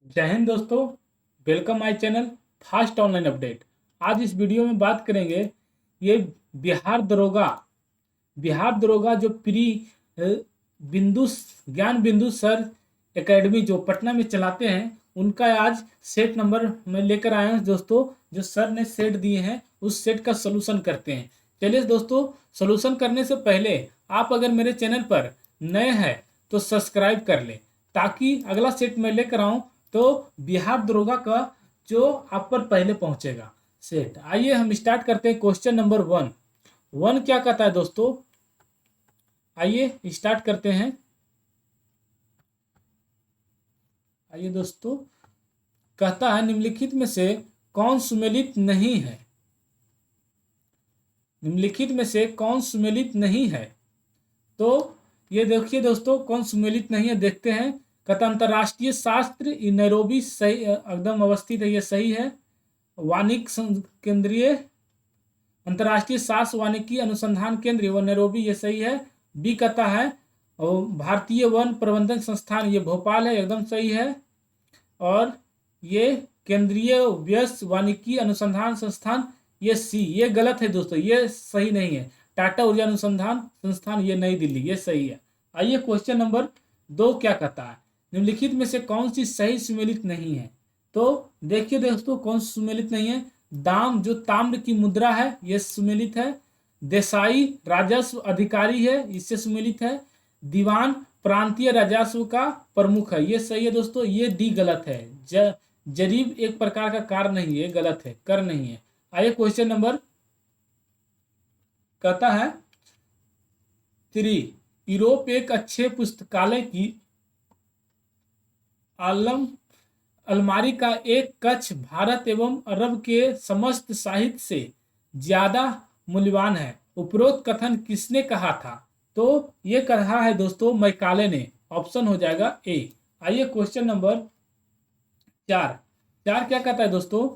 जय हिंद दोस्तों। Welcome my channel fast online update. आज इस वीडियो में बात करेंगे ये बिहार दरोगा बिहार दरोगा जो अ, बिंदु ज्ञान बिंदु सर एकेडमी जो पटना में चलाते हैं, उनका आज सेट नंबर मैं लेकर आया हूँ दोस्तों। जो सर ने सेट दिए हैं उस सेट का सलूशन करते हैं। चलिए दोस्तों, सलूशन करने से पहले आप अगर मेरे चैनल पर नए हैं तो सब्सक्राइब कर लें, ताकि अगला सेट मैं लेकर आऊँ तो बिहार दरोगा का जो आप पर पहले पहुंचेगा सेट। आइए हम स्टार्ट करते हैं। क्वेश्चन नंबर वन क्या कहता है दोस्तों, आइए स्टार्ट करते हैं। आइए दोस्तों, कहता है निम्नलिखित में से कौन सुमेलित नहीं है। निम्नलिखित में से कौन सुमेलित नहीं है, तो ये देखिए दोस्तों, कौन सुमेलित नहीं है देखते हैं। कहता अंतर्राष्ट्रीय शास्त्र नैरोबी सही एकदम अवस्थित है, ये सही है। वानिक केंद्रीय अंतर्राष्ट्रीय शास्त्र वानिकी अनुसंधान केंद्र व नैरोबी, ये सही है। बी कहता है और भारतीय वन प्रबंधन संस्थान, ये भोपाल है, एकदम सही है। और ये केंद्रीय व्यस्त वानिकी अनुसंधान संस्थान, ये सी, ये गलत है दोस्तों, ये सही नहीं है। टाटा ऊर्जा अनुसंधान संस्थान, ये नई दिल्ली, ये सही है। आइए क्वेश्चन नंबर 2 क्या कहता है, निम्नलिखित में से कौन सी सही सुमेलित नहीं है। तो देखिए दोस्तों, कौन सुमेलित नहीं है। दाम जो ताम्र की मुद्रा है, ये सुमेलित है। देसाई राजस्व अधिकारी है, इससे सुमेलित है। दीवान प्रांतीय राजस्व का प्रमुख है, ये सही है दोस्तों। ये डी गलत है। जरीब एक प्रकार का कार नहीं है, गलत है, कर नहीं है। आइए क्वेश्चन नंबर कहता है 3, यूरोप एक अच्छे पुस्तकालय की आलम अलमारी का एक कक्ष भारत एवं अरब के समस्त साहित्य से ज्यादा मूल्यवान है। उपरोक्त कथन किसने कहा था। तो ये कहा है दोस्तों मैकाले ने, ऑप्शन हो जाएगा ए। आइए क्वेश्चन नंबर 4 क्या कहता है दोस्तों,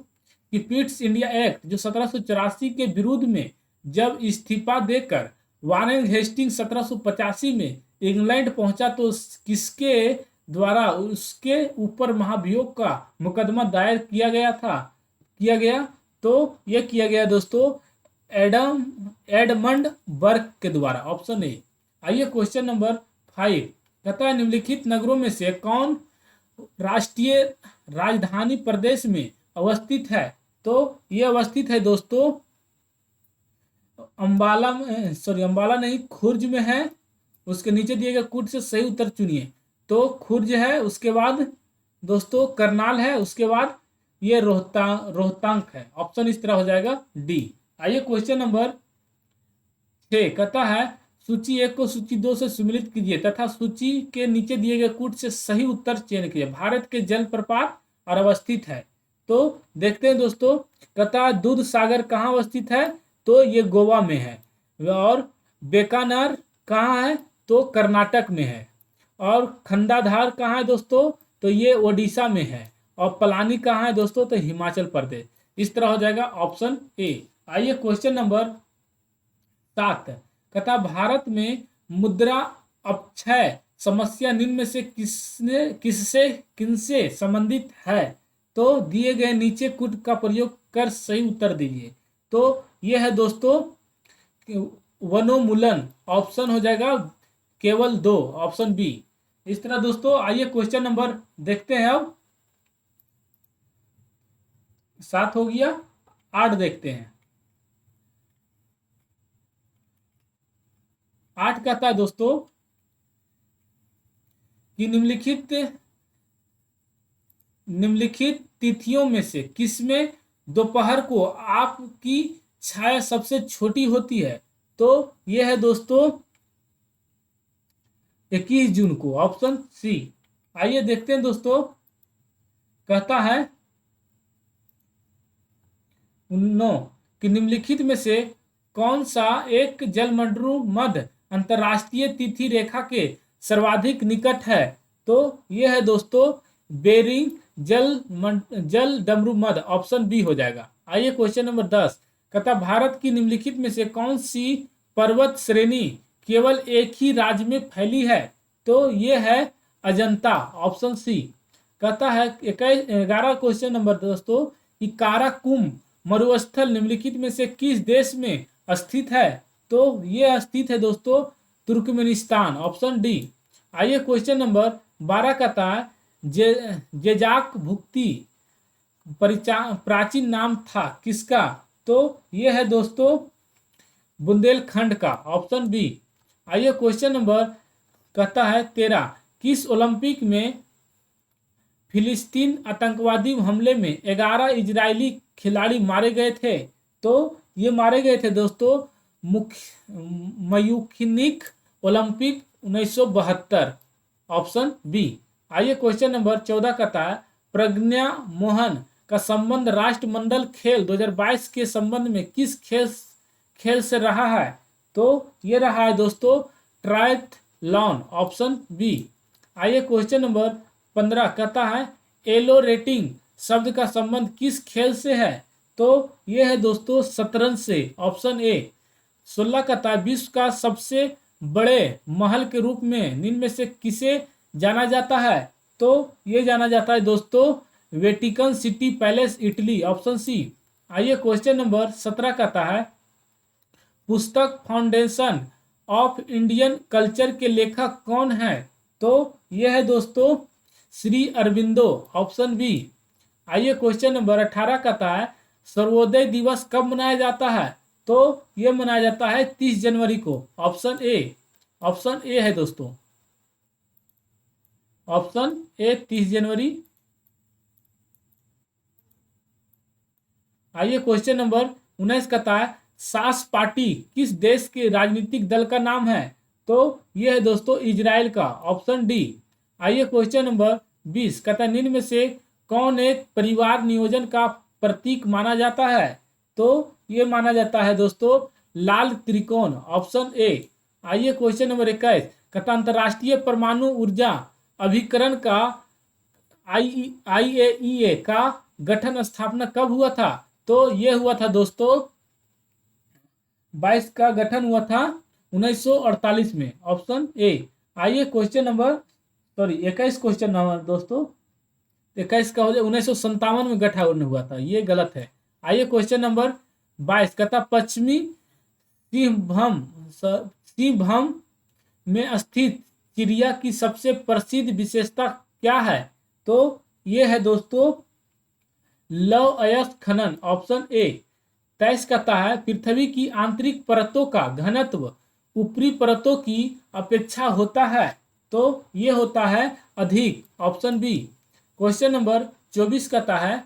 कि पिट्स इंडिया एक्ट जो 1784 के विरुद्ध में जब इस्तीफा देकर वारेन हेस्टिंग 1785 में इंग्लैंड पहुंचा तो किसके द्वारा उसके ऊपर महाभियोग का मुकदमा दायर किया गया। तो यह किया गया दोस्तों एडमंड बर्क के द्वारा, ऑप्शन ए। आइए क्वेश्चन नंबर 5 कहता है निम्नलिखित नगरों में से कौन राष्ट्रीय राजधानी प्रदेश में अवस्थित है। तो ये अवस्थित है दोस्तों अंबाला में, सॉरी अंबाला नहीं, खुर्ज में है। उसके नीचे दिए गए कूट से सही उत्तर चुनिए। तो खुर्ज है, उसके बाद दोस्तों करनाल है, उसके बाद ये रोहतांग है। ऑप्शन इस तरह हो जाएगा डी। आइए क्वेश्चन नंबर 6 कहता है सूची 1 को सूची 2 से सम्मिलित कीजिए तथा सूची के नीचे दिए गए कूट से सही उत्तर चयन कीजिए। भारत के जलप्रपात और अवस्थित है। तो देखते हैं दोस्तों, कहता है दूध सागर कहाँ अवस्थित है। तो ये गोवा में है। और बेकानर कहाँ है, तो कर्नाटक में है। और खंडाधार कहाँ है दोस्तों, तो ये ओडिशा में है। और पलानी कहाँ है दोस्तों, तो हिमाचल प्रदेश। इस तरह हो जाएगा ऑप्शन ए। आइए क्वेश्चन नंबर 7 कहता भारत में मुद्रा अपक्षय समस्या निम्न में से किनसे संबंधित है। तो दिए गए नीचे कूट का प्रयोग कर सही उत्तर दीजिए। तो यह है दोस्तों वनोन्मूलन, ऑप्शन हो जाएगा केवल 2, ऑप्शन बी। इस तरह दोस्तों, आइए क्वेश्चन नंबर देखते हैं। अब 7 हो गया, 8 देखते हैं। 8 कहता है दोस्तों कि निम्नलिखित तिथियों में से किसमें दोपहर को आपकी छाया सबसे छोटी होती है। तो यह है दोस्तों 21 जून को, ऑप्शन सी। आइए देखते हैं दोस्तों, कहता है 9 कि निम्नलिखित में से कौन सा एक जलमंडू मध्य अंतरराष्ट्रीय तिथि रेखा के सर्वाधिक निकट है। तो यह है दोस्तों बेरिंग जल डमरू मध्य, ऑप्शन बी हो जाएगा। आइए क्वेश्चन नंबर 10 कहता भारत की निम्नलिखित में से कौन सी पर्वत श्रेणी केवल एक ही राज्य में फैली है। तो यह है अजंता, ऑप्शन सी। कहता है 11 क्वेश्चन नंबर दोस्तों कि काराकुम मरुस्थल निम्नलिखित में से किस देश में स्थित है? तो ये स्थित है दोस्तों तुर्कमेनिस्तान, ऑप्शन डी। आइए क्वेश्चन नंबर 12 कहता है जेजाक भुक्ति प्राचीन नाम था किसका? तो ये है दोस्तों बुंदेलखंड का, ऑप्शन बी। आइए क्वेश्चन नंबर कहता है 13 किस ओलंपिक में फिलिस्तीन आतंकवादी हमले में 11 इजरायली खिलाड़ी मारे गए थे? तो ये मारे गए थे दोस्तों म्यूनिख ओलंपिक 1972, ऑप्शन बी। आइए क्वेश्चन नंबर 14 कहता है प्रज्ञा मोहन का संबंध राष्ट्रमंडल खेल 2022 के संबंध में किस खेल से रहा है? तो ये रहा है दोस्तों ट्रायथलॉन, ऑप्शन बी। आइए क्वेश्चन नंबर 15 कहता है एलो रेटिंग शब्द का संबंध किस खेल से है? तो ये है दोस्तों शतरंज से, ऑप्शन ए। 16 कहता है विश्व का सबसे बड़े महल के रूप में निम्न में से किसे जाना जाता है? तो ये जाना जाता है दोस्तों Vatican city palace, Italy, option C. आइए क्वेश्चन नंबर 17 कहता है पुस्तक फाउंडेशन ऑफ इंडियन कल्चर के लेखक कौन है? तो यह है दोस्तों श्री अरविंदो, ऑप्शन बी। आइए क्वेश्चन नंबर 18 कहता है सर्वोदय दिवस कब मनाया जाता है? तो यह मनाया जाता है 30 जनवरी को, ऑप्शन ए। ऑप्शन ए है दोस्तों, ऑप्शन ए 30 जनवरी। आइए क्वेश्चन नंबर 19 कहता है सास पार्टी किस देश के राजनीतिक दल का नाम है? तो यह है दोस्तों इजराइल का, ऑप्शन डी। आइए क्वेश्चन नंबर 20 कहता है निम्न में से कौन एक परिवार नियोजन का प्रतीक माना जाता है? तो ये माना जाता है दोस्तों लाल त्रिकोण, ऑप्शन ए। आइए क्वेश्चन नंबर 21 कहता अंतर्राष्ट्रीय परमाणु ऊर्जा अभिकरण का IAEA का गठन स्थापना कब हुआ था? तो ये हुआ था दोस्तों 22 का गठन हुआ था 1948 में, ऑप्शन ए। आइए क्वेश्चन नंबर 21 क्वेश्चन नंबर दोस्तों 21 का हो जाए 1957 में गठन हुआ था, ये गलत है। आइए क्वेश्चन नंबर 22 कहता पश्चिमी सिंहभूम में स्थित चिड़िया की सबसे प्रसिद्ध विशेषता क्या है? तो ये है दोस्तों लव अयस्क खनन, ऑप्शन ए। 23 कहता है पृथ्वी की आंतरिक परतों का घनत्व ऊपरी परतों की अपेक्षा होता है? तो ये होता है अधिक, ऑप्शन बी। क्वेश्चन नंबर 24 कहता है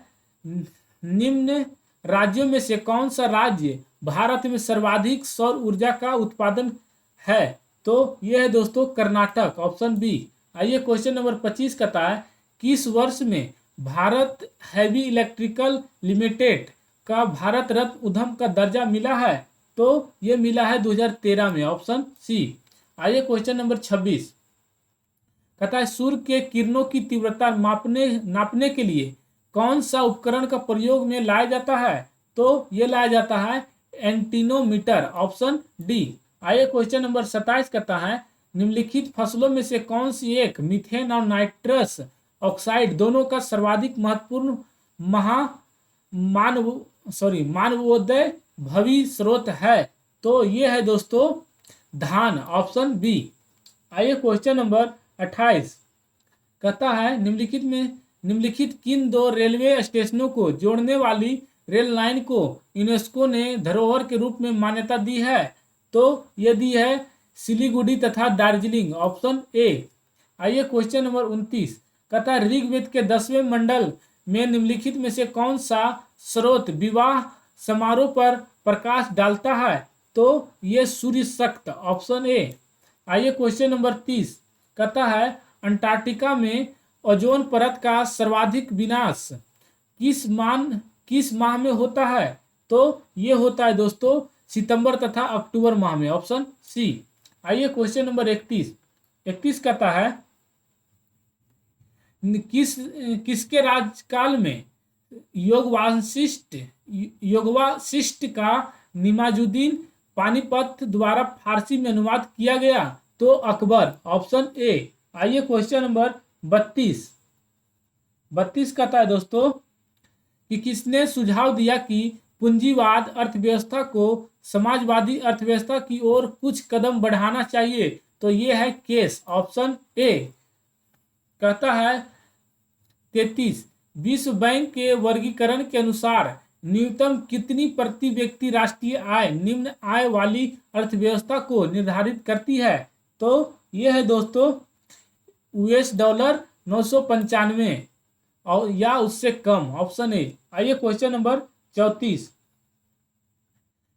निम्न राज्यों में से कौन सा राज्य भारत में सर्वाधिक सौर ऊर्जा का उत्पादन है? तो यह है दोस्तों कर्नाटक, ऑप्शन बी। आइए क्वेश्चन नंबर 25 कहता है किस वर्ष में भारत हैवी इलेक्ट्रिकल लिमिटेड का भारत रत्न उद्यम का दर्जा मिला है? तो ये मिला है 2013 में, ऑप्शन सी। आइए क्वेश्चन नंबर 26 कहता है सूर्य के किरणों की तीव्रता नापने के लिए कौन सा उपकरण का प्रयोग में लाया जाता है? तो ये लाया जाता है एंटीनोमीटर, ऑप्शन डी। आइए क्वेश्चन नंबर 27 कहता है निम्नलिखित फसलों में से कौन सी एक मीथेन और नाइट्रस ऑक्साइड दोनों का सर्वाधिक महत्वपूर्ण मानवोदय भवी स्रोत है? तो ये है दोस्तों धान, ऑप्शन बी। आइए क्वेश्चन नंबर 28 कहता है निम्नलिखित किन दो रेलवे स्टेशनों को जोड़ने वाली रेल लाइन को यूनेस्को ने धरोहर के रूप में मान्यता दी है? तो ये दी है सिलीगुड़ी तथा दार्जिलिंग, ऑप्शन ए। आइए क्वेश्चन नंबर 29 कहता है ऋग्वेद के 10वें मंडल में निम्नलिखित में से कौन सा स्रोत विवाह समारोह पर प्रकाश डालता है? तो ये सूर्य शक्त, ऑप्शन ए। आइए क्वेश्चन नंबर 30 कहता है अंटार्कटिका में ओजोन परत का सर्वाधिक विनाश किस माह में होता है? तो ये होता है दोस्तों सितंबर तथा अक्टूबर माह में, ऑप्शन सी। आइए क्वेश्चन नंबर 31 कहता है किसके राज्यकाल में योगवासिष्ठ का निमाजुद्दीन पानीपत द्वारा फारसी में अनुवाद किया गया? तो अकबर, ऑप्शन ए। आइए क्वेश्चन नंबर 32 32 कहता है दोस्तों कि किसने सुझाव दिया कि पूंजीवाद अर्थव्यवस्था को समाजवादी अर्थव्यवस्था की ओर कुछ कदम बढ़ाना चाहिए? तो ये है केस, ऑप्शन ए। कहता है 33 विश्व बैंक के वर्गीकरण के अनुसार न्यूनतम कितनी प्रति व्यक्ति राष्ट्रीय आय निम्न आय वाली अर्थव्यवस्था को निर्धारित करती है? तो यह है दोस्तों $US 995 और या उससे कम, ऑप्शन ए। आइए क्वेश्चन नंबर 34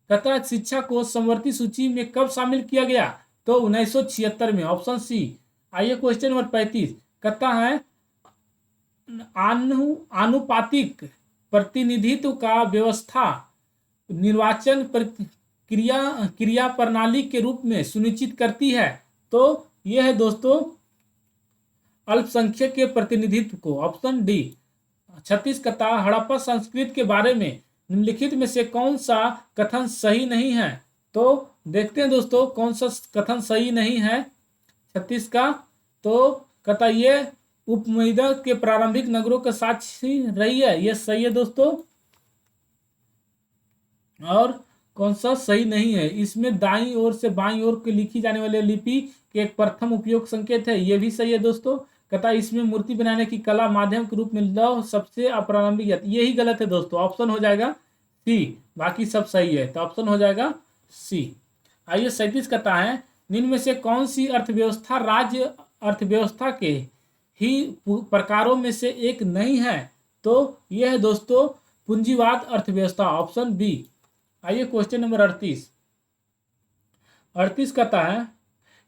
कहता है शिक्षा को समवर्ती सूची में कब शामिल किया गया? तो 1976 में, ऑप्शन सी। आइए क्वेश्चन नंबर 35 कहता है आनुपातिक प्रतिनिधित्व का व्यवस्था निर्वाचन क्रिया प्रणाली के रूप में सुनिश्चित करती है? तो यह है दोस्तों अल्पसंख्यक के प्रतिनिधित्व को, ऑप्शन डी। 36 कहता हड़प्पा संस्कृति के बारे में निम्नलिखित में से कौन सा कथन सही नहीं है? तो देखते हैं दोस्तों कौन सा कथन सही नहीं है 36 का। तो कहता ये उपमहाद्वीप के प्रारंभिक नगरों का साक्षी रही है, यह सही है दोस्तों। और कौन सा सही नहीं है? इसमें दाईं ओर से बाईं ओर की लिखी जाने वाली लिपि के एक प्रथम उपयोग संकेत है, यह भी सही है दोस्तों। कहता है इसमें मूर्ति बनाने की कला माध्यम के रूप में लौह सबसे अप्रारंभिक, यही गलत है दोस्तों, ऑप्शन हो जाएगा सी। बाकी सब सही है, तो ऑप्शन हो जाएगा सी। आइए 37 कहता है निम्न में से कौन सी अर्थव्यवस्था राज्य अर्थव्यवस्था के ही प्रकारों में से एक नहीं है? तो यह है दोस्तों पूंजीवाद अर्थव्यवस्था, ऑप्शन बी। आइए क्वेश्चन नंबर 38 कहता है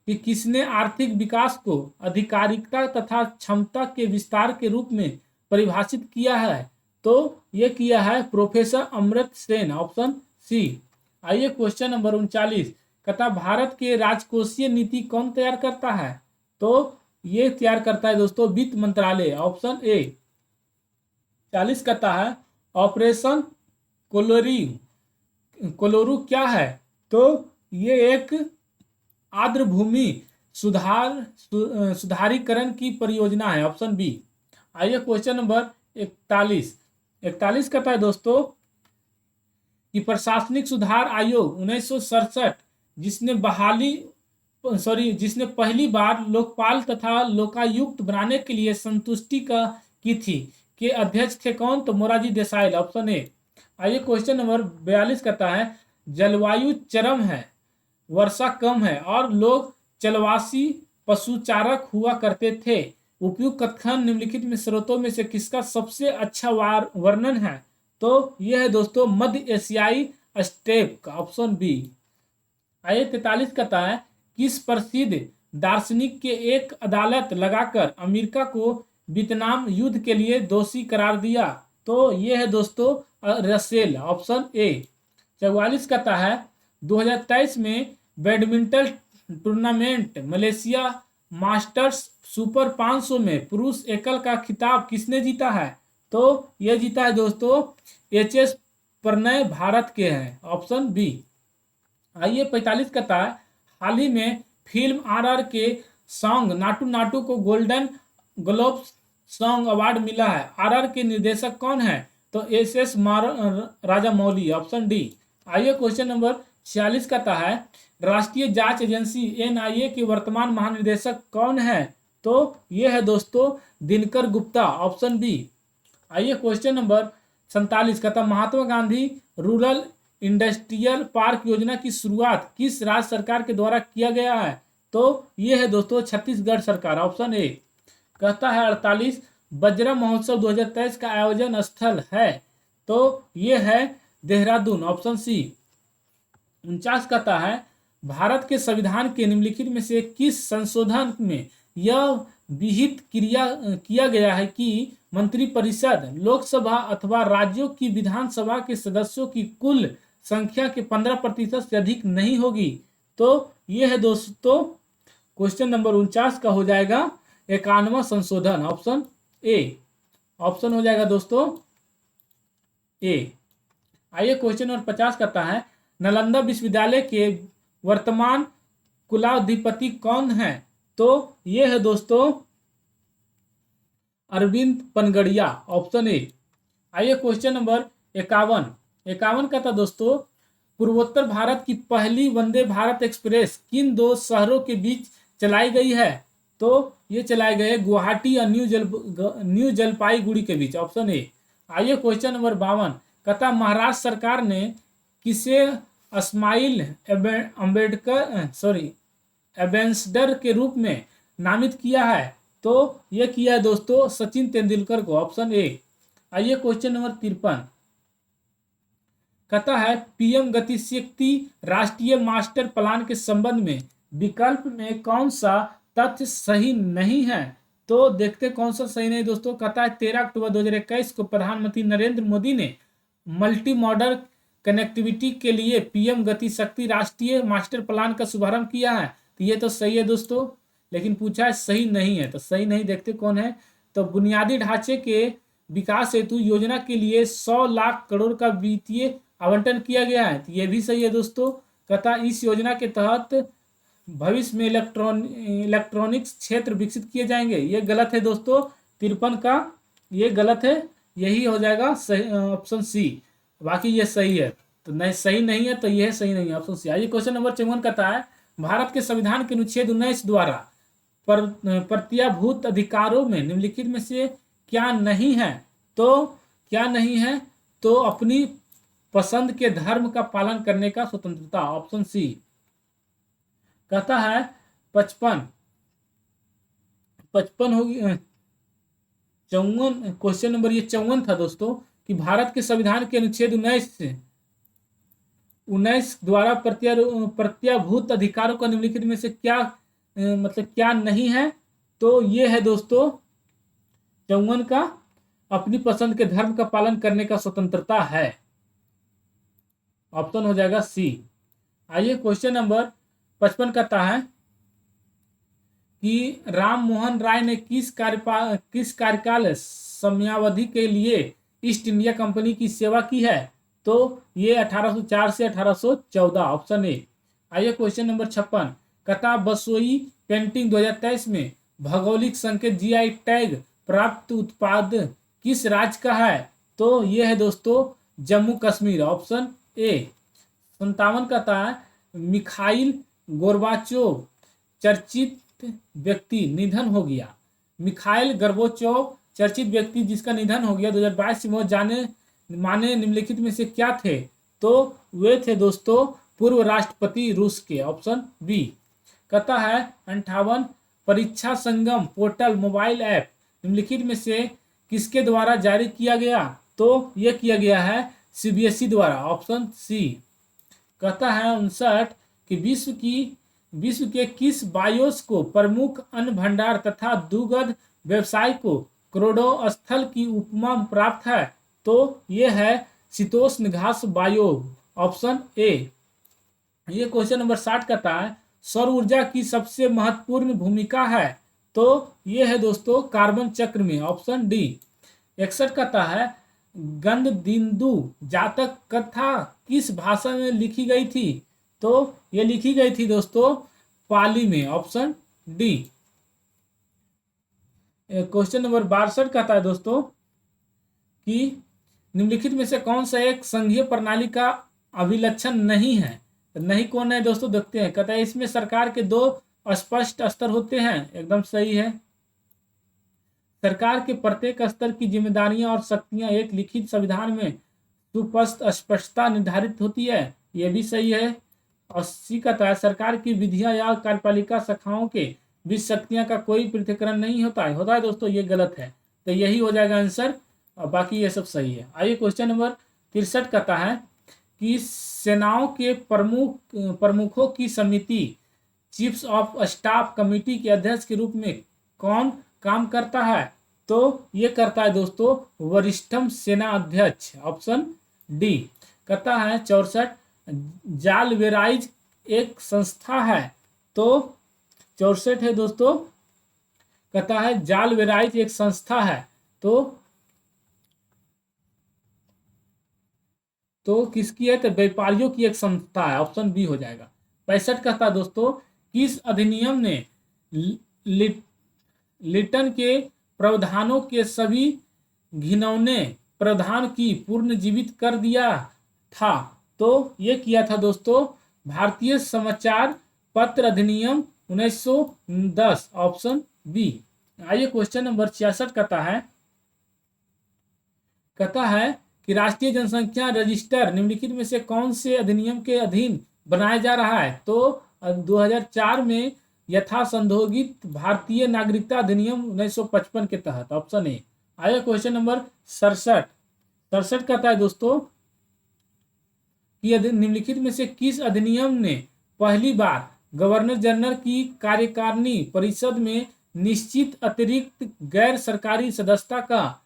कि किसने आर्थिक विकास को अधिकारिकता तथा क्षमता के विस्तार के रूप में परिभाषित किया है? तो यह किया है professor Amartya Sen, option C. आइए क्वेश्चन नंबर 39 कहता भारत के राजकोषीय नीति कौन तैयार करता है? तो ये तैयार करता है दोस्तों वित्त मंत्रालय, ऑप्शन ए। 40 कहता है ऑपरेशन कोलोरू क्या है? तो ये एक आर्द्र भूमि सुधारीकरण की परियोजना है, ऑप्शन बी। आइए क्वेश्चन नंबर 41 कहता है दोस्तों कि प्रशासनिक सुधार आयोग 1967 जिसने पहली बार लोकपाल तथा लोकायुक्त बनाने के लिए संतुष्टि की थी के अध्यक्ष थे कौन? तो मोरारजी देसाई, ऑप्शन ए। आइए क्वेश्चन नंबर 42 कहता है जलवायु चरम है, वर्षा कम है और लोग जलवासी पशुचारक हुआ करते थे। उपयुक्त कथन निम्नलिखित में स्रोतों में से किसका सबसे अच्छा वर्णन है? तो यह है दोस्तों मध्य एशियाई स्टेप का, ऑप्शन बी। आइए 43 कहता है किस प्रसिद्ध दार्शनिक के एक अदालत लगाकर अमेरिका को वियतनाम युद्ध के लिए दोषी करार दिया? तो यह है दोस्तों रसेल, ऑप्शन ए। 44 कहता है 2023 में badminton tournament Malaysia masters super 500 में पुरुष एकल का खिताब किसने जीता है? तो यह जीता है दोस्तों HS प्रणय, भारत के हैं, ऑप्शन बी। आइए 45 कहता है हाल ही में फिल्म RR के सॉन्ग नाटू नाटू को गोल्डन ग्लोब सॉन्ग अवार्ड मिला है। RR के निर्देशक कौन है? तो SS राजामौली, ऑप्शन डी। आइए क्वेश्चन नंबर 46 कहता है राष्ट्रीय जांच एजेंसी NIA के वर्तमान महानिदेशक कौन है? तो यह है दोस्तों दिनकर गुप्ता, ऑप्शन बी। आइए क्वेश्चन नंबर 47 कहता Mahatma Gandhi rural industrial park योजना की शुरुआत किस राज्य सरकार के द्वारा किया गया है? तो यह है दोस्तों छत्तीसगढ़ सरकार, ऑप्शन ए। कहता है 48 बजरा महोत्सव 2023 का आयोजन स्थल है? तो यह है देहरादून, ऑप्शन सी। 49 कहता है भारत के संविधान के निम्नलिखित में से किस संशोधन में यह विहित किया गया है कि मंत्रिपरिषद लोकसभा अथवा राज्यों की विधानसभा के सदस्यों की कुल संख्या के 15% से अधिक नहीं होगी? तो यह है दोस्तों क्वेश्चन नंबर 49 का हो जाएगा 51वां संशोधन, ऑप्शन ए। ऑप्शन हो जाएगा दोस्तों ए। आइए क्वेश्चन नंबर 50 कहता है नालंदा विश्वविद्यालय के वर्तमान कुलाधिपति कौन है? तो यह है दोस्तों अरविंद पनगड़िया, ऑप्शन ए। आइए क्वेश्चन नंबर 51। 51 का था दोस्तों, पूर्वोत्तर भारत की पहली वंदे भारत एक्सप्रेस किन दो शहरों के बीच चलाई गई है? तो ये चलाए गए गुवाहाटी और न्यू जलपाईगुड़ी के बीच, ऑप्शन ए। आइए क्वेश्चन नंबर 52। कहता महाराष्ट्र सरकार ने किसे स्माइल एम्बेसडर के रूप में नामित किया है? तो यह किया है दोस्तों सचिन तेंदुलकर को, ऑप्शन ए। आइए क्वेश्चन नंबर 53। कहता है पीएम गति शक्ति राष्ट्रीय मास्टर प्लान के संबंध में विकल्प में कौन सा तथ्य सही नहीं है? तो देखते कौन सा सही नहीं दोस्तों। कहता है 13 अक्टूबर 2021 को प्रधानमंत्री नरेंद्र मोदी ने मल्टी मॉडल कनेक्टिविटी के लिए पीएम गति शक्ति राष्ट्रीय मास्टर प्लान का शुभारंभ किया है। तो ये तो सही है दोस्तों, लेकिन पूछा है सही नहीं है, तो सही नहीं देखते कौन है। तो बुनियादी ढांचे के विकास हेतु योजना के लिए 100 लाख करोड़ का वित्तीय आवंटन किया गया है, तो ये भी सही है दोस्तों। कहता इस योजना के तहत भविष्य में इलेक्ट्रॉनिक्स क्षेत्र विकसित किए जाएंगे, ये गलत है दोस्तों। 53 का ये गलत है, यही हो जाएगा सही, ऑप्शन सी। बाकी ये सही है, तो नहीं सही नहीं है, तो यह सही नहीं है, ऑप्शन सी। आइए क्वेश्चन नंबर 54 कहता है भारत के संविधान के अनुच्छेद 19 द्वारा प्रत्याभूत अधिकारों में निम्नलिखित में से क्या नहीं है? तो क्या नहीं है? तो अपनी पसंद के धर्म का पालन करने का स्वतंत्रता, ऑप्शन सी। कहता है 55 होगी 54 क्वेश्चन नंबर ये 54 था दोस्तों कि भारत के संविधान के अनुच्छेद 19 द्वारा प्रत्याभूत अधिकारों का निम्नलिखित में से क्या मतलब क्या नहीं है? तो ये है दोस्तों 54 का अपनी पसंद के धर्म का पालन करने का स्वतंत्रता है, ऑप्शन हो जाएगा सी। आइए क्वेश्चन नंबर 55 कहता है कि राम मोहन राय ने किस कार्यकाल समयावधि के लिए ईस्ट इंडिया कंपनी की सेवा की है? तो ये 1804 से 1814, ऑप्शन ए। आइए क्वेश्चन नंबर 56 कहता बसोई पेंटिंग 2023 में भौगोलिक संकेत जीआई टैग प्राप्त उत्पाद किस राज्य का है? तो ये है दोस्तों जम्मू कश्मीर, ऑप्शन ए। 57 कहता है मिखाइल गोर्बाचोव चर्चित व्यक्ति निधन हो गया। मिखाइल गोर्बाचोव चर्चित व्यक्ति जिसका निधन हो गया 2022 में जाने माने निम्नलिखित में से क्या थे? तो वे थे दोस्तों पूर्व राष्ट्रपति रूस के, ऑप्शन बी। कहता है 58 परीक्षा संगम पोर्टल मोबाइल ऐप निम्नलिखित में से किसके द्वारा जारी किया गया? तो यह किया गया है सीबीएसई द्वारा, ऑप्शन सी। कहता है 59 कि विश्व के किस बायोस को प्रमुख अन्न भंडार तथा दुग्ध व्यवसाय को करोड़ों स्थल की उपमा प्राप्त है? तो यह है शीतोष्ण घास बायो, ऑप्शन ए। ये क्वेश्चन नंबर 60 कहता है सौर ऊर्जा की सबसे महत्वपूर्ण भूमिका है? तो यह है दोस्तों कार्बन चक्र में, ऑप्शन डी। 61 कहता है गंधदिन्दु जातक कथा किस भाषा में लिखी गई थी? तो यह लिखी गई थी दोस्तों पाली में, ऑप्शन डी। क्वेश्चन नंबर 62 कहता है दोस्तों कि निम्नलिखित में से कौन सा एक संघीय प्रणाली का अभिलक्षण नहीं है? नहीं कौन है दोस्तों देखते हैं। कहता है इसमें सरकार के 2 स्पष्ट स्तर होते हैं, एकदम सही है। सरकार के प्रत्येक स्तर की जिम्मेदारियां और शक्तियां एक लिखित संविधान में स्पष्टता निर्धारित होती है, यह भी सही है। और सी कहता है सरकार की विधियां या कार्यपालिका शाखाओं के बीच शक्तियां का कोई पृथक्करण नहीं होता है दोस्तों, ये गलत है, तो यही हो जाएगा आंसर, और बाकी ये सब सही है। आइए क्वेश्चन नंबर 63 कहता है कि सेनाओं के प्रमुखों की समिति चीफ्स ऑफ स्टाफ कमेटी के अध्यक्ष के रूप में कौन काम करता है? तो ये करता है दोस्तों वरिष्ठम सेना अध्यक्ष, ऑप्शन डी। कहता है 64 जालवेराइज एक संस्था है? तो 64 है दोस्तों, कहता है जालवेराइज एक संस्था है। तो किसकी है? तो व्यापारियों की एक संस्था है, ऑप्शन बी हो जाएगा। 65 कहता है दोस्तों किस अधिनियम ने लिटन के प्रावधानों के सभी घिनौने प्रावधान की पुनर्जीवित कर दिया था? तो ये किया था दोस्तों भारतीय समाचार पत्र अधिनियम 1910, ऑप्शन बी। आइए क्वेश्चन नंबर 66 कहता है कि राष्ट्रीय जनसंख्या रजिस्टर निम्नलिखित में से कौन से अधिनियम के अधीन बनाया जा रहा है? तो 2004 में यथासंशोधित भारतीय नागरिकता अधिनियम 1955 के तहत, ऑप्शन ए। आइए क्वेश्चन नंबर 67 कहता है दोस्तों कि निम्नलिखित में से किस अधिनियम ने पहली बार गवर्नर जनरल की कार्यकारिणी परिषद में निश्चित अतिरिक्त गैर सरकारी सदस्यता का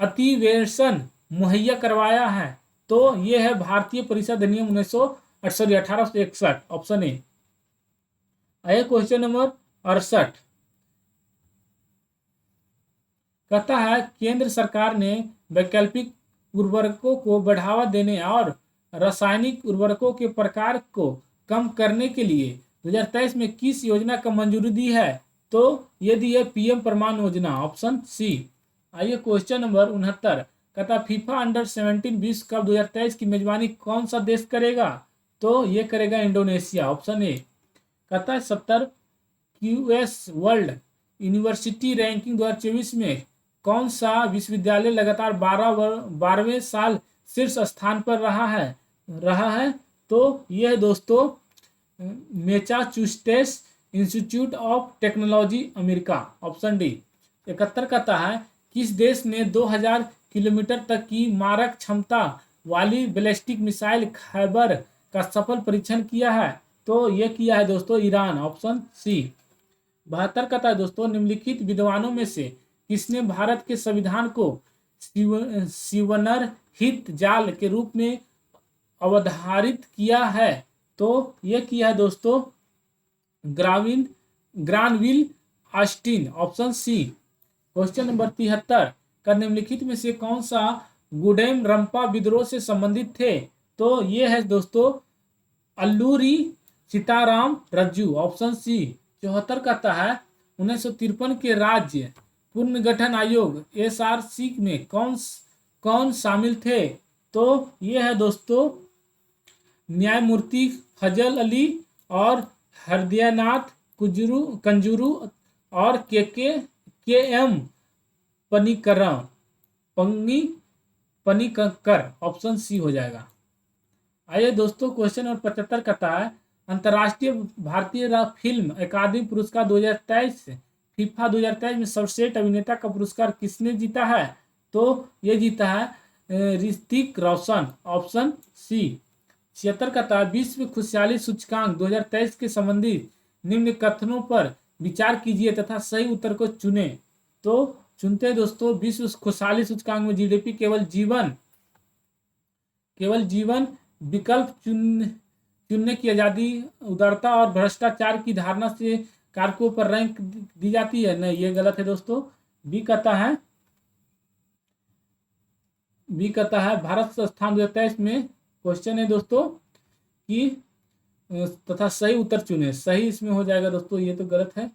अतिवेशन मुहैया करवाया है? तो यह है भारतीय परिषद अधिनियम 1861, ऑप्शन ए। आइए क्वेश्चन नंबर 68 कहता है केंद्र सरकार ने वैकल्पिक उर्वरकों को बढ़ावा देने और रासायनिक उर्वरकों के प्रकार को कम करने के लिए 2023 में किस योजना का मंजूरी दी है? तो ये दी है पीएम प्रमाण योजना, ऑप्शन सी। आइए क्वेश्चन नंबर 69 कहता फीफा अंडर 17 विश्व कप 2023 की मेजबानी कौन सा देश करेगा? तो ये करेगा इंडोनेशिया, ऑप्शन ए। कहता है 70 क्यूएस वर्ल्ड यूनिवर्सिटी रैंकिंग 2024 में कौन सा विश्वविद्यालय लगातार 12वें साल शीर्ष स्थान पर रहा है? तो यह दोस्तों Massachusetts institute of technology America, option D. 71 कहता है किस देश ने 2000 किलोमीटर तक की मारक क्षमता वाली बैलिस्टिक मिसाइल खैबर का सफल परीक्षण किया है? तो यह किया है दोस्तों ईरान, ऑप्शन सी। 72 कहता है दोस्तों निम्नलिखित विद्वानों में से किसने भारत के संविधान को शिवनर हित जाल के रूप में अवधारित किया है? तो यह किया है दोस्तों Granville Austin, option C. Question number 73 का निम्नलिखित में से कौन सा गुडेम रंपा विद्रोह से संबंधित थे? तो यह है दोस्तों अल्लूरी सीताराम रज्जू, ऑप्शन सी। 74 कहता है 1953 के राज्य पुनर्गठन आयोग एसआरसी में कौन शामिल थे? तो ये है दोस्तों न्यायमूर्ति फजल अली और हृदयनाथ कंजूरू और के एम पनिक्कर, ऑप्शन सी हो जाएगा। आइए दोस्तों क्वेश्चन नंबर 75 कहता है अंतर्राष्ट्रीय भारतीय फिल्म अकादमी पुरस्कार 2023 फीफा 2023 में सर्वश्रेष्ठ अभिनेता का पुरस्कार किसने जीता है? तो ये जीता है ऋतिक रोशन, ऑप्शन सी। 76 कहता है विश्व खुशहाली सूचकांक 2023 के संबंधित निम्न कथनों पर विचार कीजिए तथा सही उत्तर को चुने। तो चुनते हैं दोस्तों विश्व खुशहाली सूचकांक में जीडीपी केवल जीवन विकल्प चुनने की आजादी, उदारता और भ्रष्टाचार की धारणा से कारकों पर रैंक दी जाती है? नहीं, ये गलत है दोस्तों। बी कहता है भारत स्थान 2023 में क्वेश्चन है दोस्तों कि तथा सही उत्तर चुने, सही इसमें हो जाएगा दोस्तों, ये तो गलत है।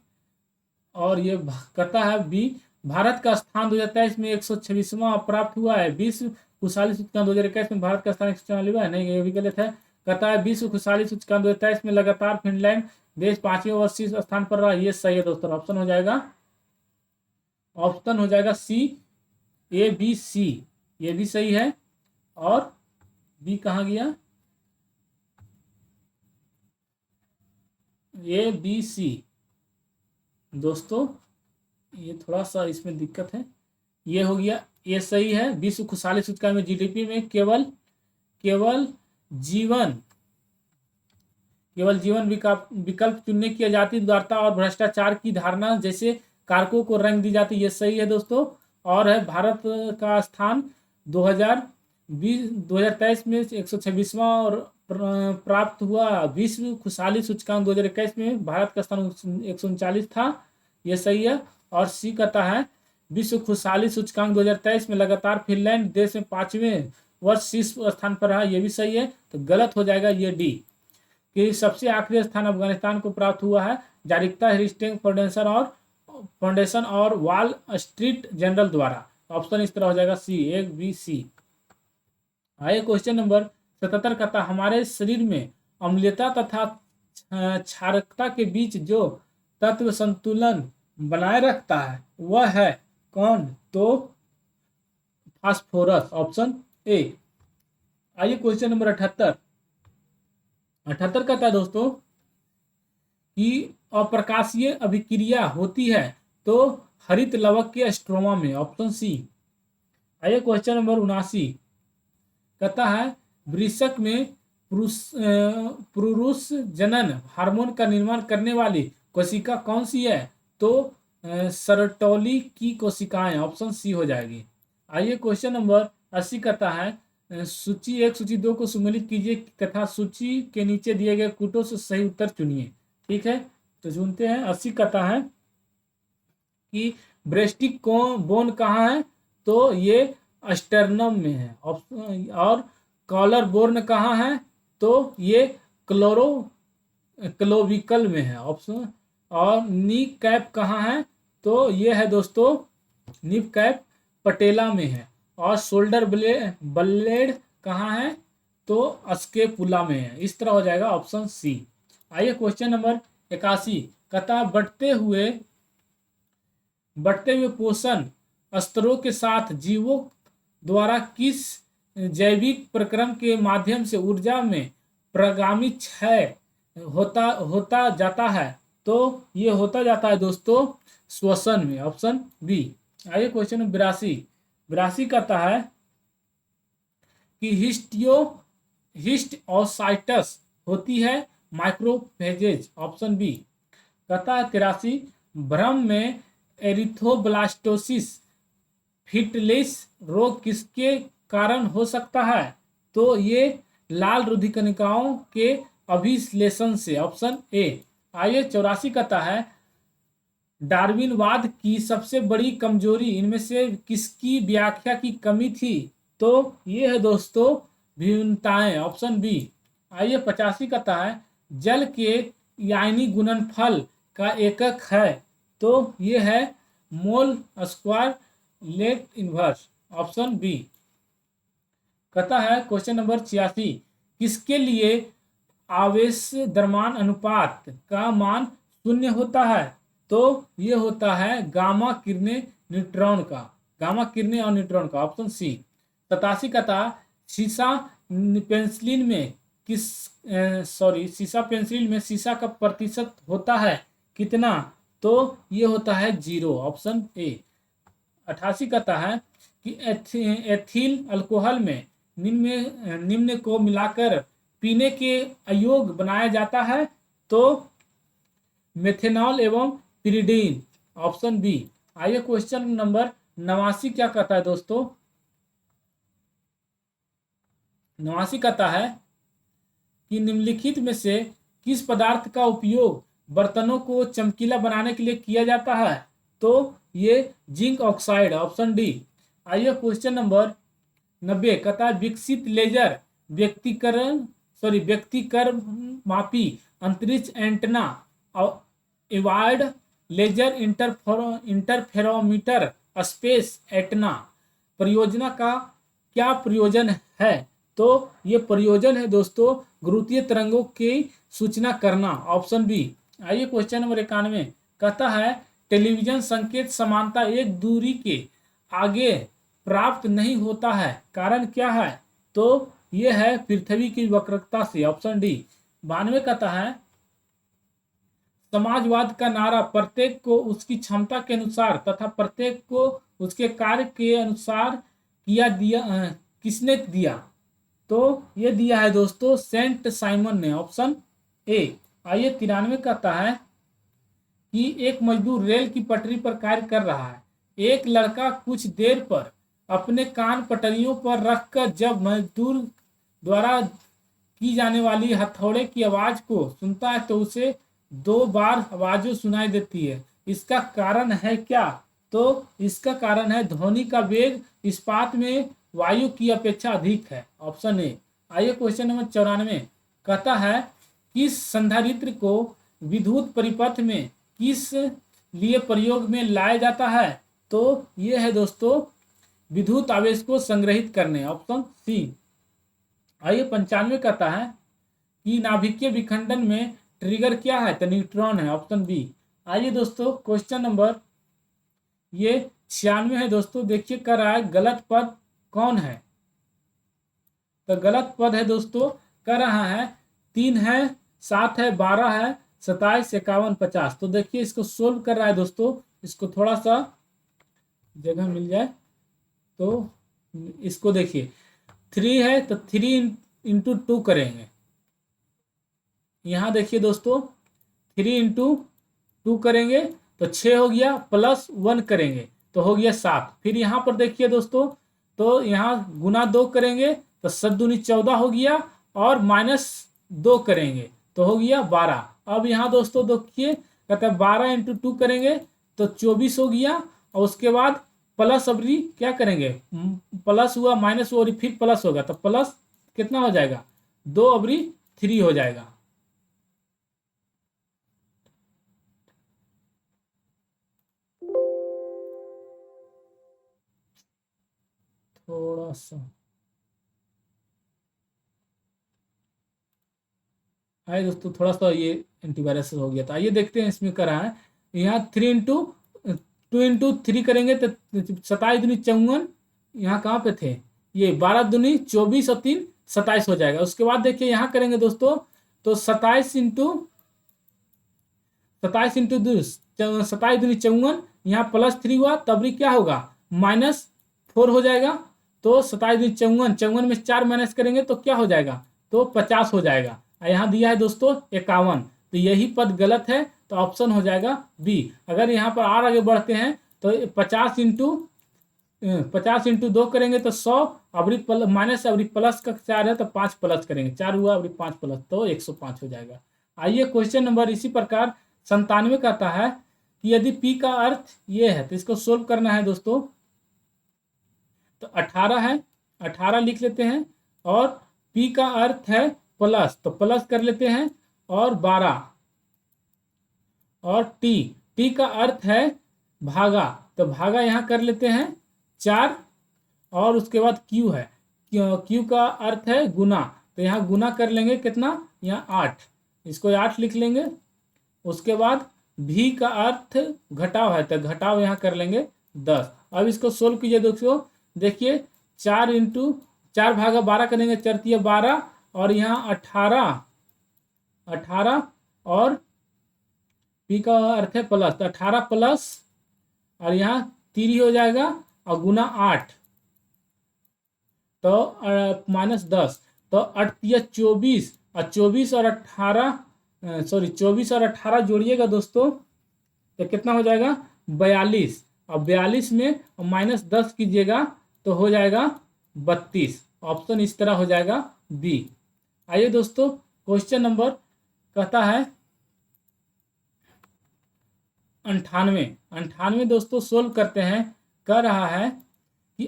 और ये कहता है बी भारत का स्थान 2023 में 126वां प्राप्त हुआ है। विश्व खुशहाली सूचकांक 2021 में भारत का स्थान 144वां है? नहीं, ये भी गलत है। कहता है विश्व खुशहाली सूचकांक 2023 में लगातार फिनलैंड देश 5वें और शीर्ष स्थान पर रहा। ये सही है दोस्तों, ऑप्शन हो जाएगा सी, ए बी सी, ये भी सही है। और बी कहाँ गया? ए बी सी दोस्तों, ये थोड़ा सा इसमें दिक्कत है। ये हो गया, ये सही है। विश्व खुशहाली सूचकांक में जीडीपी में केवल जीवन विकल्प चुनने की आजादी, उदारता और भ्रष्टाचार की धारणा जैसे कारकों को रंग दी जाती है। ये सही है दोस्तों। और है भारत का स्थान 2023 में 126वां और प्राप्त हुआ। विश्व खुशहाली सूचकांक 2021 में भारत का स्थान 139 था। ये सही है। और सी कहता है विश्व खुशहाली सूचकांक 2023 में लगातार फिनलैंड देश में 5वें वर्ष शीर्ष स्थान पर रहा। ये भी सही है। तो गलत हो जाएगा ये डी कि सबसे आखिरी स्थान अफगानिस्तान को प्राप्त हुआ है। जागरूकता, हेरिस्टिंग फाउंडेशन और फाउंडेशन और वॉल स्ट्रीट जनरल द्वारा। ऑप्शन इस तरह हो जाएगा सी, एक बी सी। आइए क्वेश्चन नंबर 77 का था, हमारे शरीर में अम्लीयता तथा क्षारकता के बीच जो तत्व संतुलन बनाए रखता है वह है कौन? तो फास्फोरस, ऑप्शन ए। आइए क्वेश्चन नंबर 78 का था दोस्तों कि अप्रकाशीय अभिक्रिया होती है तो हरित लवक के स्ट्रोमा में, ऑप्शन सी। आइए क्वेश्चन नंबर 79 कहता है वृषक में पुरुष जनन हार्मोन का निर्माण करने वाली कोशिका कौन सी है? तो सरटोली की कोशिकाएं, ऑप्शन सी हो जाएगी। आइए क्वेश्चन नंबर 80 कहता है सूची 1 सूची 2 को सम्मिलित कीजिए तथा सूची के नीचे दिए गए कूटों से सही उत्तर चुनिए। ठीक है, तो चुनते हैं। 80 कहता है कि ब्रेस्टिक बोन कहाँ है? तो ये स्टर्नम में है। और कॉलर बोर्न कहाँ है? तो ये क्लोविकल में है, ऑप्शन। और नी कैप कहाँ है? तो ये है दोस्तों नीप कैप पटेला में है। और शोल्डर ब्लेड कहाँ है? तो स्केपुला में है। इस तरह हो जाएगा ऑप्शन सी। आइए क्वेश्चन नंबर 81 कहता बढ़ते हुए पोषण स्तरों के साथ जीवों द्वारा किस जैविक प्रक्रम के माध्यम से ऊर्जा में प्रगामी क्षय होता जाता है? तो ये होता जाता है दोस्तों श्वसन में, ऑप्शन बी। आइए क्वेश्चन 82 कहता है कि हिस्टोसाइटस होती है माइक्रोफेजेज, ऑप्शन बी। कहता है 83 भ्रम में एरिथ्रोब्लास्टोसिस फिटलेस रोग किसके कारण हो सकता है? तो ये लाल रुधिकणिकाओं के अभिश्लेषण से, ऑप्शन ए। आइए 84 कहता है डार्विनवाद की सबसे बड़ी कमजोरी इनमें से किसकी व्याख्या की कमी थी? तो ये है दोस्तों भिन्नताएं, ऑप्शन बी। आइए 85 कहता है जल के यानी गुणनफल का एकक है? तो ये है mole square let inverse, option B. कहता है क्वेश्चन नंबर 86 किसके लिए आवेश द्रव्यमान अनुपात का मान 0 होता है? तो ये होता है गामा किरणें न्यूट्रॉन का, गामा किरणें और न्यूट्रॉन का, ऑप्शन सी। 87 का था शीशा पेंसिलिन में शीशा पेंसिल में शीशा का प्रतिशत होता है कितना? तो ये होता है 0, ऑप्शन ए। 88 कहता है कि एथिल अल्कोहल में निम्न को मिलाकर पीने के अयोग्य बनाया जाता है? तो मेथेनॉल एवं पिरिडीन, ऑप्शन बी। आइए क्वेश्चन नंबर 89 क्या कहता है दोस्तों? 89 कहता है कि निम्नलिखित में से किस पदार्थ का उपयोग बर्तनों को चमकीला बनाने के लिए किया जाता है? तो ये जिंक ऑक्साइड, ऑप्शन डी। आइए क्वेश्चन नंबर 90 कहता है विकसित लेजर व्यक्तिकर मापी अंतरिक्ष एंटेना एवार्ड लेजर इंटरफेरोमीटर स्पेस एंटेना परियोजना का क्या प्रयोजन है? तो ये प्रयोजन है दोस्तों गुरुत्वीय तरंगों की सूचना करना, ऑप्शन बी। आइए क्वेश्चन नंबर 91 कहता है टेलीविजन संकेत समानता एक दूरी के आगे प्राप्त नहीं होता है, कारण क्या है? तो ये है पृथ्वी की वक्रता से, ऑप्शन डी। 92 कहता है समाजवाद का नारा प्रत्येक को उसकी क्षमता के अनुसार तथा प्रत्येक को उसके कार्य के अनुसार किसने दिया? तो ये दिया है दोस्तों सेंट साइमन ने, ऑप्शन ए। आइए 93 कहता है कि एक मजदूर रेल की पटरी पर कार्य कर रहा है। एक लड़का कुछ देर पर अपने कान पटरियों पर रखकर जब मजदूर द्वारा की जाने वाली हथौड़े की आवाज को सुनता है तो उसे 2 बार आवाजें सुनाई देती है। इसका कारण है क्या? तो इसका कारण है ध्वनि का वेग इस्पात में वायु की अपेक्षा अधिक है, ऑप्शन ए। आइए क्वेश्चन नंबर 94 कहता है किस संधारित्र को विद्युत परिपथ में किस लिए प्रयोग में लाया जाता है? तो ये है दोस्तों विद्युत आवेश को संग्रहित करने, ऑप्शन सी। आइए 95 कहता है कि नाभिकीय विखंडन में ट्रिगर क्या है? तो न्यूट्रॉन है, ऑप्शन बी। आइए दोस्तों क्वेश्चन नंबर ये 96 है दोस्तों। देखिए कर रहा है गलत पद कौन है? तो गलत पद है दोस्तों, कर रहा है 3 है, 7 है, 12 है, 27, 51, 50। तो देखिए इसको सोल्व कर रहा है दोस्तों, इसको थोड़ा सा जगह मिल जाए तो इसको देखिए 3 है तो 3 × 2 करेंगे। यहाँ देखिए दोस्तों 3 × 2 करेंगे तो 6 हो गया, +1 करेंगे तो हो गया 7। फिर यहाँ पर देखिए दोस्तों, तो यहाँ ×2 करेंगे तो 7 दूनी 14 हो गया, और -2 करेंगे तो हो गया 12। अब यहाँ दोस्तों देखिए कहते हैं 12 × 2 करेंगे तो 24 हो गया, और उसके बाद प्लस अबरी क्या करेंगे, प्लस हुआ माइनस हुआ और फिर प्लस होगा, तो प्लस कितना हो जाएगा, 2 अबरी 3 हो जाएगा। थोड़ा सा आइए दोस्तों, थोड़ा सा ये एंटीवायरस हो गया था। आइए देखते हैं इसमें करा है। यहाँ 2 × 3 करेंगे तो 27 दूनी 54, यहाँ कहाँ पे थे ये 12 दूनी 24 और 3 27 हो जाएगा। उसके बाद देखिए यहाँ करेंगे दोस्तों, तो 27 दूनी 54, यहाँ +3 हुआ तब भी क्या होगा, -4 हो जाएगा। तो 27 दूनी 54, 54 में 4 माइनस करेंगे तो क्या हो जाएगा, तो 50 हो जाएगा। यहाँ दिया है दोस्तों 51, तो यही पद गलत है, तो ऑप्शन हो जाएगा बी। अगर यहाँ पर और आगे बढ़ते हैं तो 50 × 2 करेंगे तो 100, अबरी माइनस अबरी प्लस का 4 है तो 5 प्लस करेंगे, 4 हुआ अबरी 5 प्लस, तो 105 हो जाएगा। आइए क्वेश्चन नंबर इसी प्रकार 97 कहता है कि यदि P का अर्थ ये है तो इसको सोल्व करना है दोस्तों। तो 18 है, 18 लिख लेते हैं, और P का अर्थ है प्लस, तो प्लस कर लेते हैं, और 12, और टी का अर्थ है भागा, तो भागा यहाँ कर लेते हैं 4, और उसके बाद क्यू है, क्यू का अर्थ है गुना, तो यहाँ गुना कर लेंगे कितना, यहाँ 8, इसको 8 लिख लेंगे। उसके बाद भी का अर्थ घटाव है, तो घटाव यहाँ कर लेंगे 10। अब इसको सोल्व कीजिए दोस्तों, देखिए 4 × 4 भागा 12 करेंगे, 4 × 12, और यहाँ 18, और P का अर्थ है प्लस, तो 18 प्लस, और यहाँ 3 हो जाएगा, और गुना 8 तो -10, तो 8 × 24, और 24 और 18 24 और 18 जोड़िएगा दोस्तों तो कितना हो जाएगा, 42, और 42 में -10 कीजिएगा तो हो जाएगा 32। ऑप्शन इस तरह हो जाएगा बी। आइए दोस्तों क्वेश्चन नंबर कहता है 98 दोस्तों सोल्व करते हैं। कह रहा है कि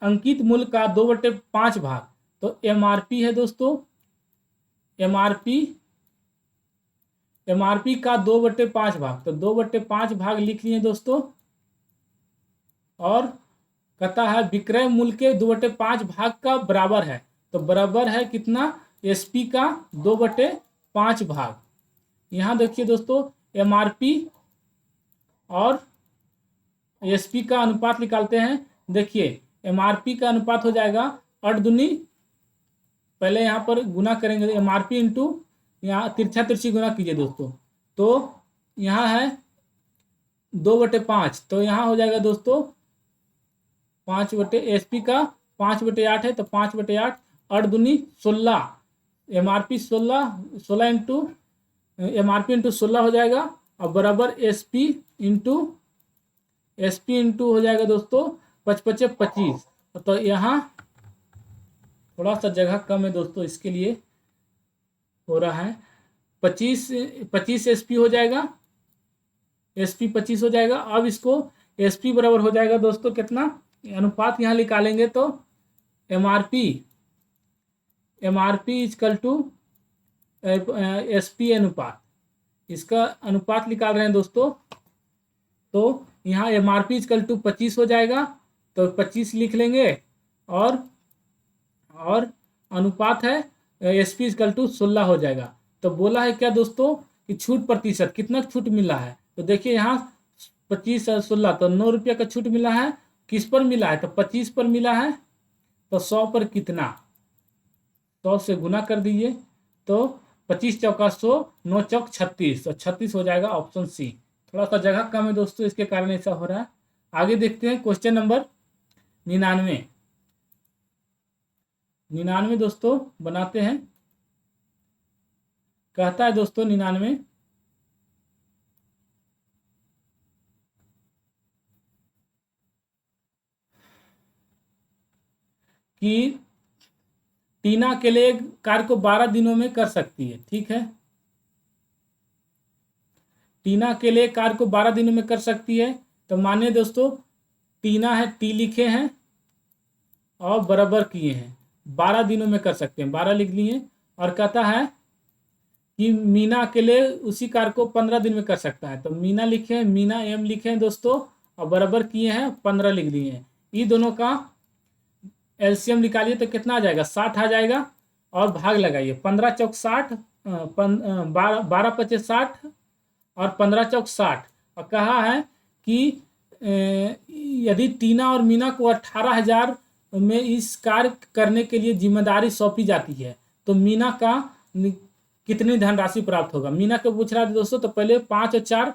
अंकित मूल्य का 2/5 भाग, तो एमआरपी है दोस्तों, एमआरपी का 2/5 भाग, तो 2/5 भाग लिख लिए दोस्तों। और कहता है विक्रय मूल्य के 2/5 भाग का बराबर है, तो बराबर है कितना, एसपी का 2/5 भाग। यहाँ देखिए दोस्तों एमआरपी और एसपी का अनुपात निकालते हैं। देखिए एमआरपी का अनुपात हो जाएगा 8 दूनी, पहले यहाँ पर गुना करेंगे, एमआरपी इंटू यहाँ तिरछा तिरछी गुना कीजिए दोस्तों, तो यहाँ है 2/5, तो यहाँ हो जाएगा दोस्तों 5 एसपी का 5/8 है, तो 5/8, 8 दूनी 16, एमआरपी 16 इंटू एमआरपी इंटू 16 हो जाएगा, और बराबर एसपी इंटू हो जाएगा दोस्तों 5×5 = 25। तो यहाँ थोड़ा सा जगह कम है दोस्तों, इसके लिए हो रहा है 25 एसपी हो जाएगा, एसपी 25 हो जाएगा। अब इसको एसपी बराबर हो जाएगा दोस्तों कितना, अनुपात यहाँ निकालेंगे तो एमआरपी = एसपी अनुपात, इसका अनुपात निकाल रहे हैं दोस्तों, तो यहाँ MRP इक्वल टू 25 हो जाएगा, तो 25 लिख लेंगे, और अनुपात है SP इक्वल टू 16 हो जाएगा। तो बोला है क्या दोस्तों कि छूट प्रतिशत कितना छूट मिला है, तो देखिए यहाँ 25 और 16, तो 9 रुपये का छूट मिला है। किस पर मिला है, तो 25 पर मिला है, तो 100 पर कितना, 100 से गुना कर दीजिए, तो 25 चौका 100, 9 चौक 36, तो 36 हो जाएगा ऑप्शन सी। थोड़ा सा जगह कम है दोस्तों, इसके कारण ऐसा हो रहा है। आगे देखते हैं क्वेश्चन नंबर 99 दोस्तों बनाते हैं। कहता है दोस्तों 99 कि टीना अकेले कार्य को 12 दिनों में कर सकती है। ठीक है, टीना अकेले कार्य को 12 दिनों में कर सकती है। तो मानिए दोस्तों टीना है, टी लिखे हैं और बराबर किए हैं, 12 दिनों में कर सकते हैं, 12 लिख लिए। और कहता है कि मीना अकेले उसी कार्य को 15 दिन में कर सकता है। तो मीना लिखे हैं, मीना M लिखे हैं दोस्तों, और बराबर किए हैं, 15 लिख दिए हैं। ये दोनों का LCM निकालिए तो कितना आ जाएगा, 60 आ जाएगा, और भाग लगाइए, 15 चौक 60, 12 पचे 60, और 15 चौक 60। और कहा है कि यदि टीना और मीना को 18,000 में इस कार्य करने के लिए जिम्मेदारी सौंपी जाती है, तो मीना का कितनी धनराशि प्राप्त होगा। मीना को पूछ रहा है दोस्तों, तो पहले 5 और 4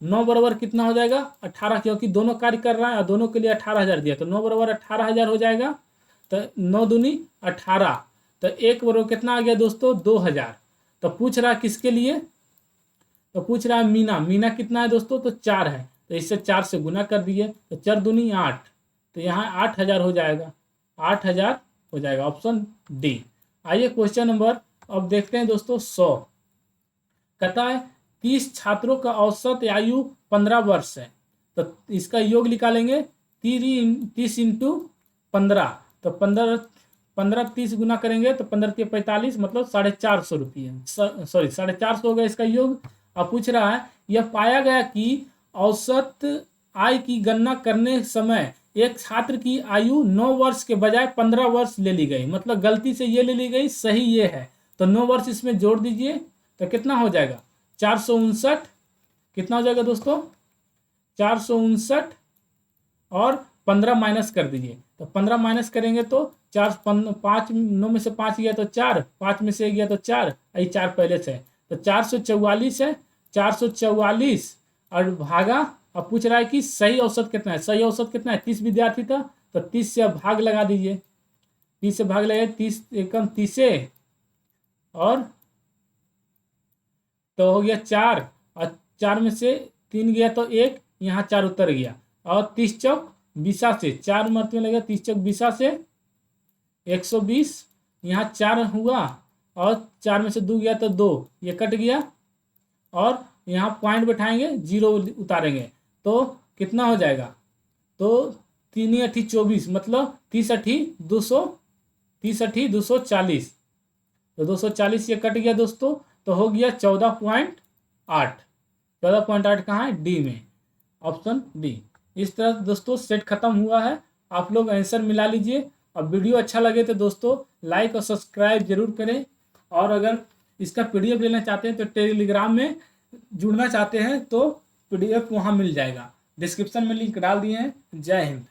9 बराबर कितना हो जाएगा, 18, क्योंकि दोनों कार्य कर रहा है और दोनों के लिए 18,000 दिया, तो 9 बराबर 18,000 हो जाएगा। तो 9 दूनी 18, तो 1 बराबर कितना आ गया दोस्तों, 2,000। तो पूछ रहा है किसके लिए, तो पूछ रहा है मीना कितना है दोस्तों, तो 4 है, तो इससे 4 से गुना कर दिए, तो 4 दूनी 8, तो यहाँ 8,000 हो जाएगा, 8,000 हो जाएगा, ऑप्शन डी। आइए क्वेश्चन नंबर अब देखते हैं दोस्तों 100। कहता है 30 छात्रों का औसत आयु 15 वर्ष है, तो इसका योग निकालेंगे, 30 इंटू 15, तो 15 30 गुना करेंगे तो 15 के 45, मतलब 450 रुपये, सॉरी 450 हो गया इसका योग। अब पूछ रहा है यह पाया गया कि औसत आय की गणना करने समय एक छात्र की आयु 9 वर्ष के बजाय 15 वर्ष ले ली गई, मतलब गलती से ये ले ली गई, सही ये है, तो 9 वर्ष इसमें जोड़ दीजिए, तो कितना हो जाएगा, 459। कितना हो जाएगा दोस्तों, 459, और 15 माइनस कर दीजिए, तो 15 माइनस करेंगे तो 4 5 9 में से 5 गया तो 4, 5 में से गया तो 4, ये 4 पहले से, तो 444 है, 444 और भागा। अब पूछ रहा है कि सही औसत कितना है, सही औसत कितना है, 30 विद्यार्थी था, तो 30 से अब भाग लगा दीजिए, 30 से भाग लगे, 30 एकम 30, और तो हो गया 4, और 4 में से 3 गया तो 1, यहाँ 4 उतर गया, और 30 चौक 20 से 4 मरते में लगेगा, 30 चौक 20 से 120, यहाँ 4 हुआ, और 4 में से 2 गया तो 2, ये कट गया, और यहाँ पॉइंट बैठाएंगे, 0 उतारेंगे, तो कितना हो जाएगा, तो 3 8 24, मतलब 30 8 200, 30 8 240, तो 240 ये कट गया दोस्तों, तो हो गया 14.8। 14.8 कहाँ है, डी में, ऑप्शन डी। इस तरह दोस्तों सेट खत्म हुआ है, आप लोग आंसर मिला लीजिए। और वीडियो अच्छा लगे तो दोस्तों लाइक और सब्सक्राइब जरूर करें, और अगर इसका PDF लेना चाहते हैं तो टेलीग्राम में जुड़ना चाहते हैं तो PDF वहाँ मिल जाएगा, डिस्क्रिप्शन में लिंक डाल दिए हैं। जय हिंद।